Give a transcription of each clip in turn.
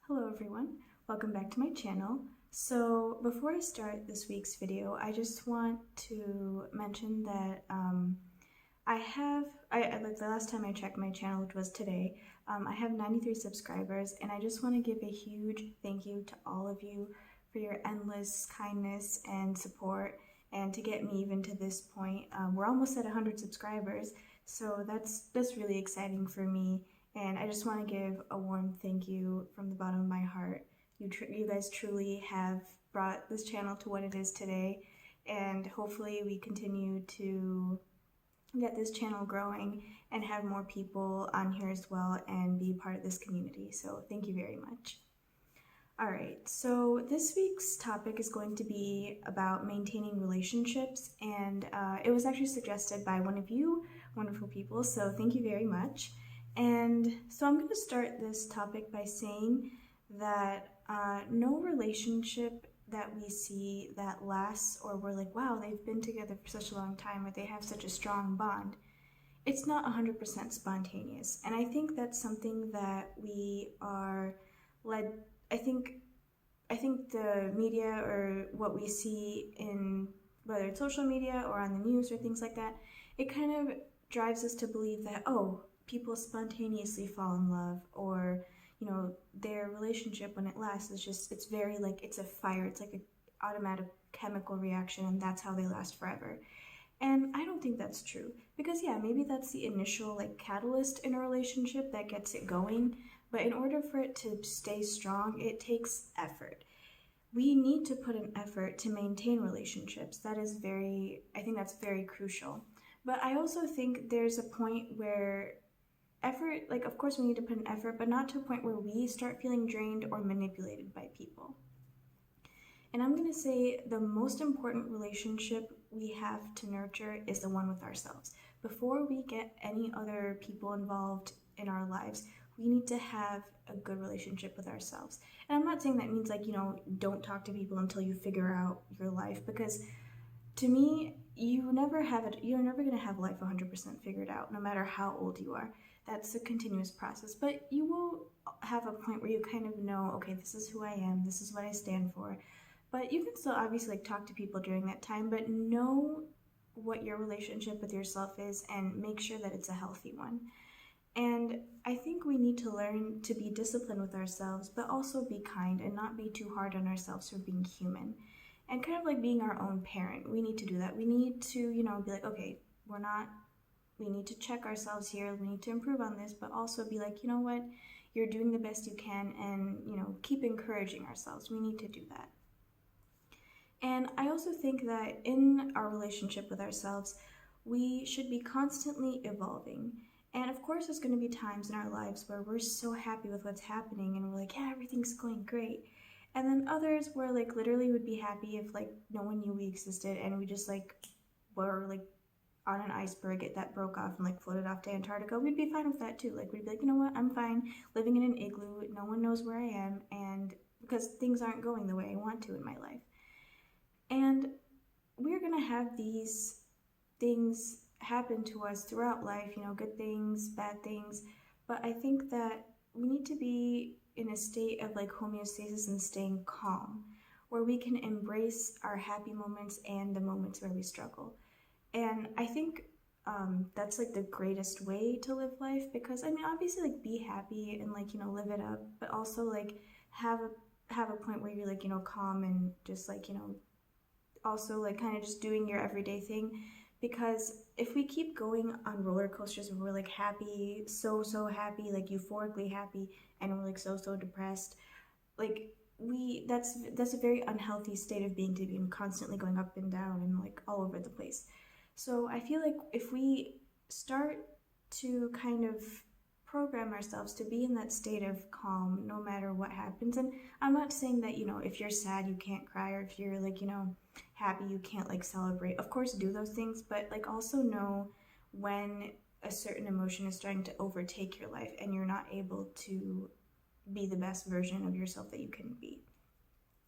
Hello everyone, welcome back to my channel. So before I start this week's video, I just want to mention that like the last time I checked my channel, which was today, I have 93 subscribers, and I just want to give a huge thank you to all of you for your endless kindness and support, and to get me even to this point. We're almost at 100 subscribers, so that's really exciting for me. And I just want to give a warm thank you from the bottom of my heart. You guys truly have brought this channel to what it is today, and hopefully we continue to get this channel growing and have more people on here as well and be part of this community. So thank you very much. Alright, so this week's topic is going to be about maintaining relationships, and it was actually suggested by one of you wonderful people, so thank you very much. And so I'm going to start this topic by saying that no relationship that we see that lasts, or we're like, wow, they've been together for such a long time, or they have such a strong bond, it's not 100% spontaneous. And I think that's something that we are led, I think the media, or what we see in, whether it's social media or on the news or things like that, it kind of drives us to believe that, oh, people spontaneously fall in love, or their relationship, when it lasts, is just, it's very like, it's a fire, it's like an automatic chemical reaction, and that's how they last forever. And I don't think that's true, because yeah, maybe that's the initial like catalyst in a relationship that gets it going, but in order for it to stay strong, it takes effort. We need to put an effort to maintain relationships. I think that's very crucial. But I also think there's a point where effort, like, of course we need to put an effort, but not to a point where we start feeling drained or manipulated by people. And I'm going to say the most important relationship we have to nurture is the one with ourselves. Before we get any other people involved in our lives, we need to have a good relationship with ourselves. And I'm not saying that means, like, don't talk to people until you figure out your life, because to me, you're never going to have life 100% figured out, no matter how old you are. That's a continuous process, but you will have a point where you kind of know, okay, this is who I am, this is what I stand for. But you can still obviously talk to people during that time, but know what your relationship with yourself is and make sure that it's a healthy one. And I think we need to learn to be disciplined with ourselves, but also be kind and not be too hard on ourselves for being human. And kind of like being our own parent, we need to do that. We need to, be like, okay, we need to check ourselves here, we need to improve on this, but also be like, you know what, you're doing the best you can, and, keep encouraging ourselves. We need to do that. And I also think that in our relationship with ourselves, we should be constantly evolving. And of course, there's going to be times in our lives where we're so happy with what's happening and we're like, yeah, everything's going great. And then others where, like, literally would be happy if, like, no one knew we existed and we just, like, were, like, on an iceberg that broke off and, like, floated off to Antarctica. We'd be fine with that too. Like, we'd be like, you know what, I'm fine living in an igloo. No one knows where I am, and because things aren't going the way I want to in my life. And we're going to have these things happen to us throughout life, good things, bad things. But I think that we need to be in a state of, like, homeostasis and staying calm, where we can embrace our happy moments and the moments where we struggle. And I think that's, like, the greatest way to live life, because, I mean, obviously, like, be happy and, like, live it up, but also, like, have a point where you're, like, calm and just, like, also, like, kind of just doing your everyday thing. Because if we keep going on roller coasters where we're, like, happy, so happy, like, euphorically happy, and we're, like, so depressed, like, that's a very unhealthy state of being, to be constantly going up and down and, like, all over the place. So I feel like if we start to kind of program ourselves to be in that state of calm no matter what happens, and I'm not saying that, if you're sad you can't cry, or if you're, like, happy you can't, like, celebrate. Of course, do those things, but, like, also know when a certain emotion is starting to overtake your life and you're not able to be the best version of yourself that you can be.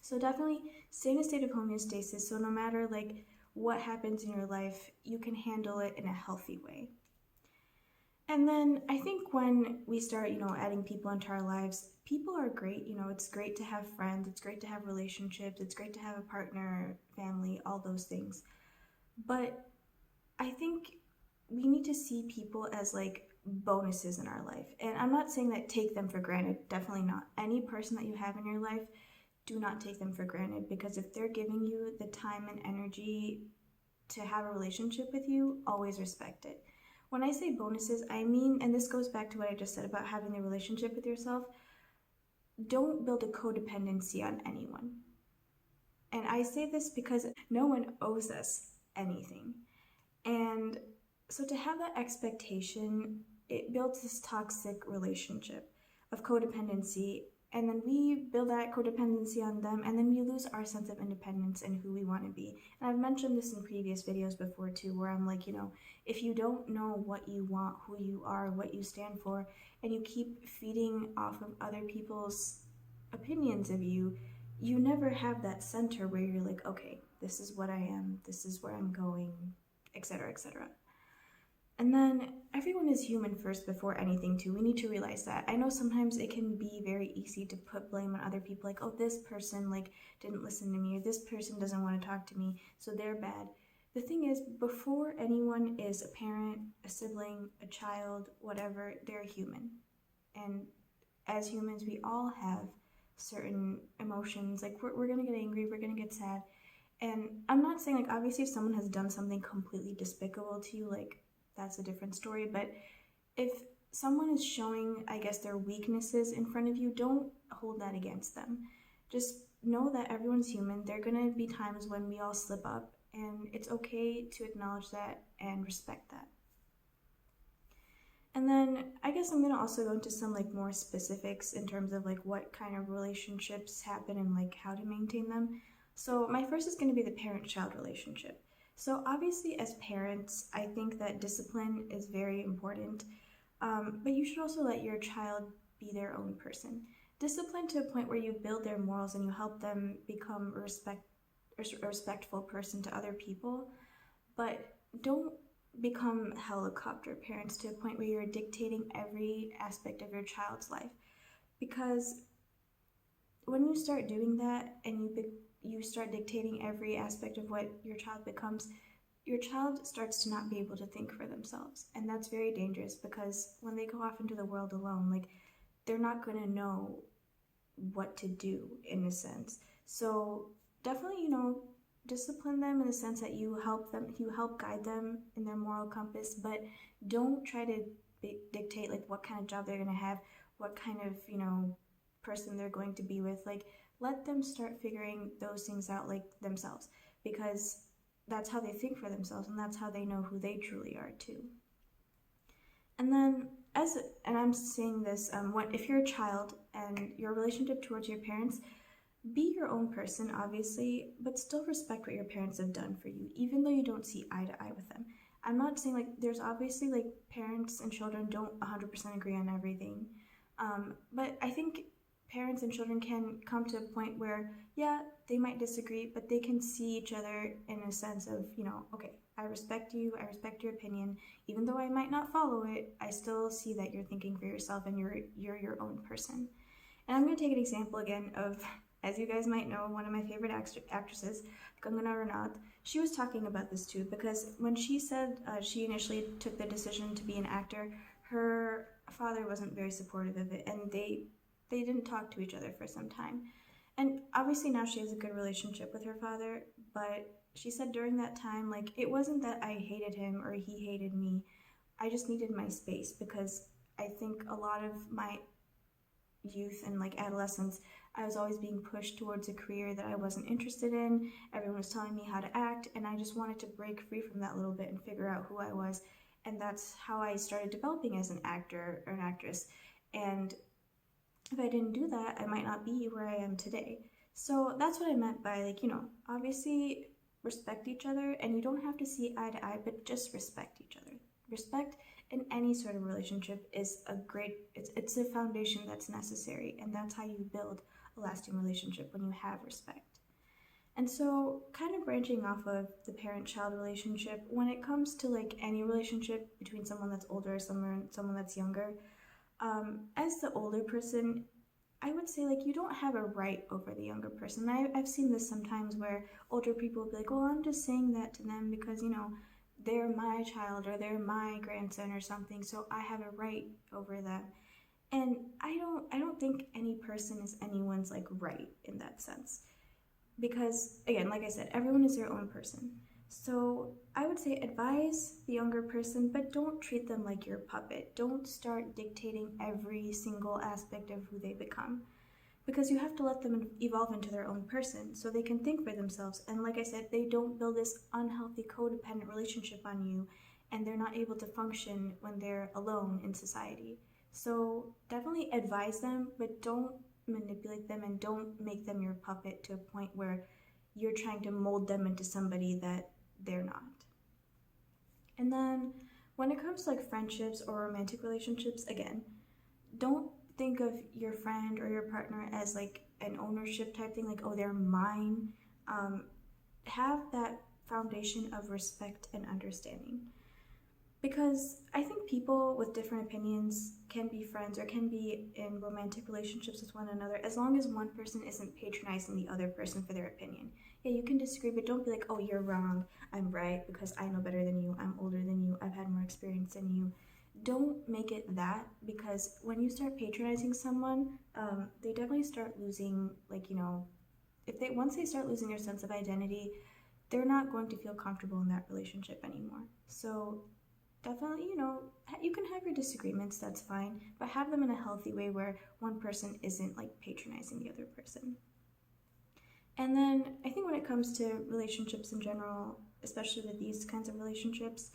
So definitely stay in a state of homeostasis, so no matter, like, what happens in your life, you can handle it in a healthy way. And then I think when we start, adding people into our lives, people are great. It's great to have friends, it's great to have relationships, it's great to have a partner, family, all those things. But I think we need to see people as like bonuses in our life. And I'm not saying that take them for granted, definitely not. Any person that you have in your life, do not take them for granted, because if they're giving you the time and energy to have a relationship with you, always respect it. When I say bonuses, I mean, and this goes back to what I just said about having a relationship with yourself, don't build a codependency on anyone. And I say this because no one owes us anything. And so to have that expectation, it builds this toxic relationship of codependency. And then we build that codependency on them, and then we lose our sense of independence and who we want to be. And I've mentioned this in previous videos before too, where I'm like, if you don't know what you want, who you are, what you stand for, and you keep feeding off of other people's opinions of you, you never have that center where you're like, okay, this is what I am, this is where I'm going, etc., etc. And then everyone is human first before anything too. We need to realize that. I know sometimes it can be very easy to put blame on other people, like, oh, this person like didn't listen to me, or this person doesn't want to talk to me, so they're bad. The thing is, before anyone is a parent, a sibling, a child, whatever, they're human. And as humans, we all have certain emotions. Like, we're gonna get angry, we're gonna get sad. And I'm not saying, like, obviously if someone has done something completely despicable to you, like, that's a different story. But if someone is showing, I guess, their weaknesses in front of you, don't hold that against them. Just know that everyone's human. There are gonna be times when we all slip up, and it's okay to acknowledge that and respect that. And then I guess I'm gonna also go into some like more specifics in terms of like what kind of relationships happen and like how to maintain them. So my first is gonna be the parent-child relationship. So obviously as parents, I think that discipline is very important, but you should also let your child be their own person. Discipline to a point where you build their morals and you help them become a respectful person to other people, but don't become helicopter parents to a point where you're dictating every aspect of your child's life. Because when you start doing that and you start dictating every aspect of what your child becomes, your child starts to not be able to think for themselves. And that's very dangerous, because when they go off into the world alone, like, they're not going to know what to do in a sense. So definitely, discipline them in the sense that you help guide them in their moral compass, but don't try to dictate like what kind of job they're going to have, what kind of, person they're going to be with. Like, let them start figuring those things out like themselves, because that's how they think for themselves, and that's how they know who they truly are too. And then and I'm saying this, if you're a child and your relationship towards your parents, be your own person, obviously, but still respect what your parents have done for you, even though you don't see eye to eye with them. I'm not saying, like, there's obviously, like, parents and children don't 100% agree on everything, but I think parents and children can come to a point where, yeah, they might disagree, but they can see each other in a sense of, okay, I respect you, I respect your opinion, even though I might not follow it, I still see that you're thinking for yourself and you're your own person. And I'm going to take an example again of, as you guys might know, one of my favorite actresses, Kangana Ranaut. She was talking about this too, because when she said she initially took the decision to be an actor, her father wasn't very supportive of it, and they didn't talk to each other for some time. And obviously now she has a good relationship with her father, but she said during that time, like, it wasn't that I hated him or he hated me. I just needed my space, because I think a lot of my youth and like adolescence, I was always being pushed towards a career that I wasn't interested in. Everyone was telling me how to act, and I just wanted to break free from that a little bit and figure out who I was. And that's how I started developing as an actor or an actress. And if I didn't do that, I might not be where I am today. So that's what I meant by, like, obviously respect each other, and you don't have to see eye to eye, but just respect each other. Respect in any sort of relationship is it's a foundation that's necessary, and that's how you build a lasting relationship, when you have respect. And so, kind of branching off of the parent-child relationship, when it comes to like any relationship between someone that's older or someone that's younger, as the older person, I would say like you don't have a right over the younger person. I've seen this sometimes where older people will be like, "Well, I'm just saying that to them because they're my child or they're my grandson or something, so I have a right over them." And I don't think any person is anyone's like right in that sense. Because again, like I said, everyone is their own person. So I would say advise the younger person, but don't treat them like your puppet. Don't start dictating every single aspect of who they become. Because you have to let them evolve into their own person so they can think for themselves. And like I said, they don't build this unhealthy codependent relationship on you, and they're not able to function when they're alone in society. So definitely advise them, but don't manipulate them and don't make them your puppet to a point where you're trying to mold them into somebody that they're not. And then when it comes to like friendships or romantic relationships, again, don't think of your friend or your partner as like an ownership type thing, like, oh, they're mine. Have that foundation of respect and understanding. Because I think people with different opinions can be friends or can be in romantic relationships with one another as long as one person isn't patronizing the other person for their opinion. Yeah, you can disagree, but don't be like, oh, you're wrong, I'm right because I know better than you, I'm older than you, I've had more experience than you. Don't make it that, because when you start patronizing someone, they definitely start losing, like, if they once they start losing their sense of identity, they're not going to feel comfortable in that relationship anymore. So definitely, you can have your disagreements, that's fine, but have them in a healthy way where one person isn't like patronizing the other person. And then I think when it comes to relationships in general, especially with these kinds of relationships,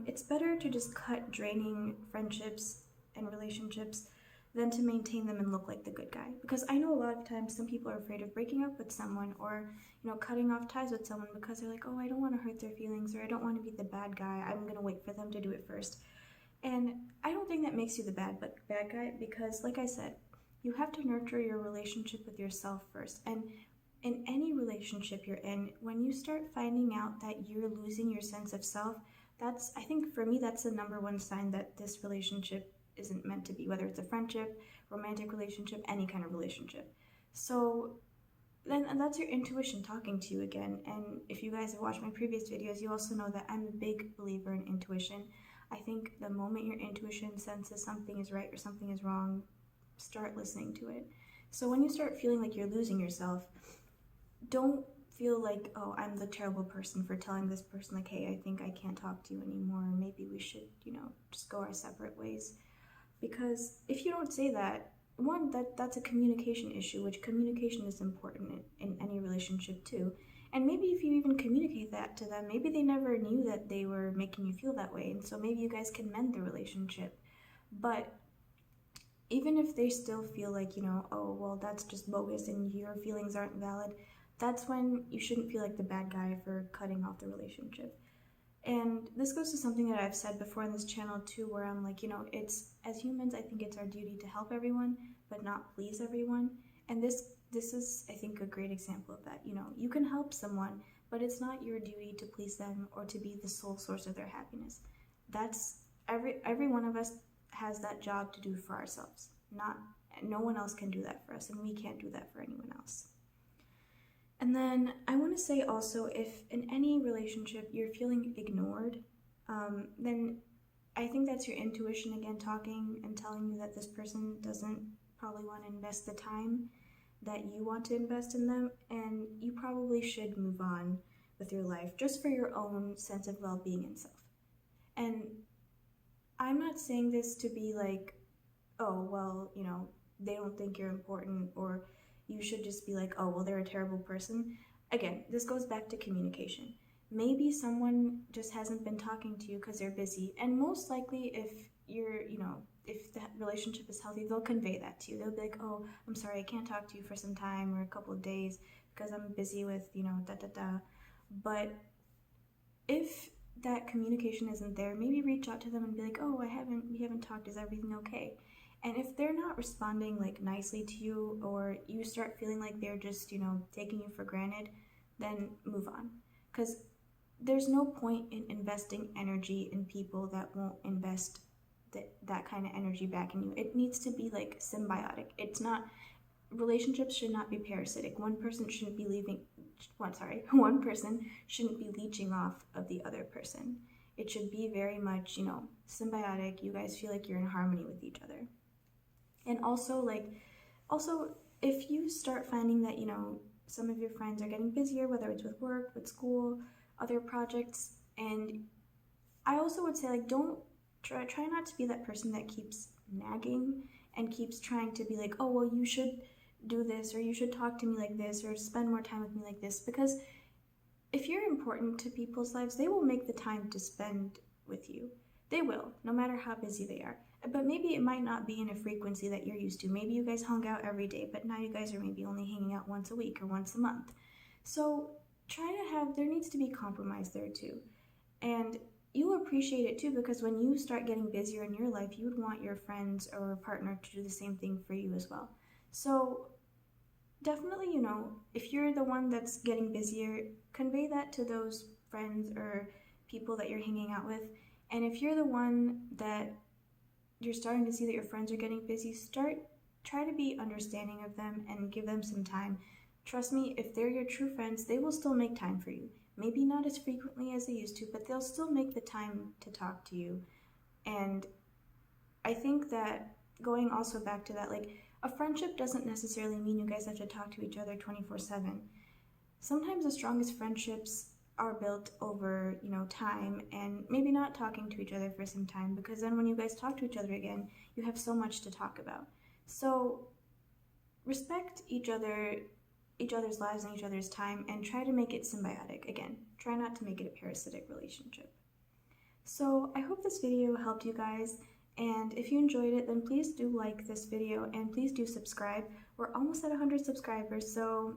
it's better to just cut draining friendships and relationships than to maintain them and look like the good guy. Because I know a lot of times some people are afraid of breaking up with someone or cutting off ties with someone because they're like, oh, I don't want to hurt their feelings, or I don't want to be the bad guy, I'm going to wait for them to do it first. And I don't think that makes you the bad guy, because like I said, you have to nurture your relationship with yourself first. And in any relationship you're in, when you start finding out that you're losing your sense of self, I think for me, that's the number one sign that this relationship isn't meant to be, whether it's a friendship, romantic relationship, any kind of relationship. So then that's your intuition talking to you again. And if you guys have watched my previous videos, you also know that I'm a big believer in intuition. I think the moment your intuition senses something is right or something is wrong, start listening to it. So when you start feeling like you're losing yourself, don't feel like, oh, I'm the terrible person for telling this person, like, hey, I think I can't talk to you anymore, maybe we should, just go our separate ways. Because if you don't say that, one, that's a communication issue, which communication is important in any relationship too. And maybe if you even communicate that to them, maybe they never knew that they were making you feel that way, and so maybe you guys can mend the relationship. But even if they still feel like, oh, well, that's just bogus and your feelings aren't valid, that's when you shouldn't feel like the bad guy for cutting off the relationship. And this goes to something that I've said before in this channel too, where I'm like, it's, as humans, I think it's our duty to help everyone, but not please everyone. And this is, I think, a great example of that. You can help someone, but it's not your duty to please them or to be the sole source of their happiness. That's every one of us has that job to do for ourselves. No one else can do that for us, and we can't do that for anyone else. And then I want to say also, if in any relationship you're feeling ignored, then I think that's your intuition again talking and telling you that this person doesn't probably want to invest the time that you want to invest in them, and you probably should move on with your life just for your own sense of well-being and self. And I'm not saying this to be like, oh, well, they don't think you're important, or you should just be like, oh, well, they're a terrible person. Again, this goes back to communication. Maybe someone just hasn't been talking to you because they're busy, and most likely if if that relationship is healthy, they'll convey that to you. They'll be like, oh, I'm sorry, I can't talk to you for some time or a couple of days because I'm busy with, da-da-da. But if that communication isn't there, maybe reach out to them and be like, oh, we haven't talked, is everything okay? And if they're not responding like nicely to you, or you start feeling like they're just, taking you for granted, then move on. Because there's no point in investing energy in people that won't invest that kind of energy back in you. It needs to be like symbiotic. It's not, relationships should not be parasitic. One person shouldn't be one person shouldn't be leeching off of the other person. It should be very much, symbiotic. You guys feel like you're in harmony with each other. And also if you start finding that, some of your friends are getting busier, whether it's with work, with school, other projects, and I also would say, like, don't try not to be that person that keeps nagging and keeps trying to be like, oh, well, you should do this, or you should talk to me like this, or spend more time with me like this. Because if you're important to people's lives, they will make the time to spend with you. They will, no matter how busy they are. But maybe it might not be in a frequency that you're used to. Maybe you guys hung out every day, but now you guys are maybe only hanging out once a week or once a month. So there needs to be compromise there too. And you'll appreciate it too, because when you start getting busier in your life, you would want your friends or partner to do the same thing for you as well. So definitely, if you're the one that's getting busier, convey that to those friends or people that you're hanging out with. And if you're the one that you're starting to see that your friends are getting busy, try to be understanding of them and give them some time. Trust me, if they're your true friends, they will still make time for you. Maybe not as frequently as they used to, but they'll still make the time to talk to you. And I think that, going also back to that, like, a friendship doesn't necessarily mean you guys have to talk to each other 24/7. Sometimes the strongest friendships are built over, time, and maybe not talking to each other for some time, because then when you guys talk to each other again, you have so much to talk about. So respect each other's lives and each other's time, and try to make it symbiotic. Again, try not to make it a parasitic relationship. So I hope this video helped you guys, and if you enjoyed it, then please do like this video and please do subscribe. We're almost at 100 subscribers, so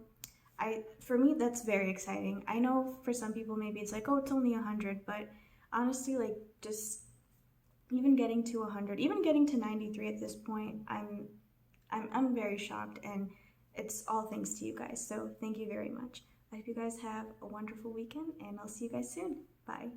for me, that's very exciting. I know for some people maybe it's like, oh, it's only 100, but honestly, like, just even getting to 100, even getting to 93 at this point, I'm very shocked, and it's all thanks to you guys. So thank you very much. I hope you guys have a wonderful weekend, and I'll see you guys soon. Bye.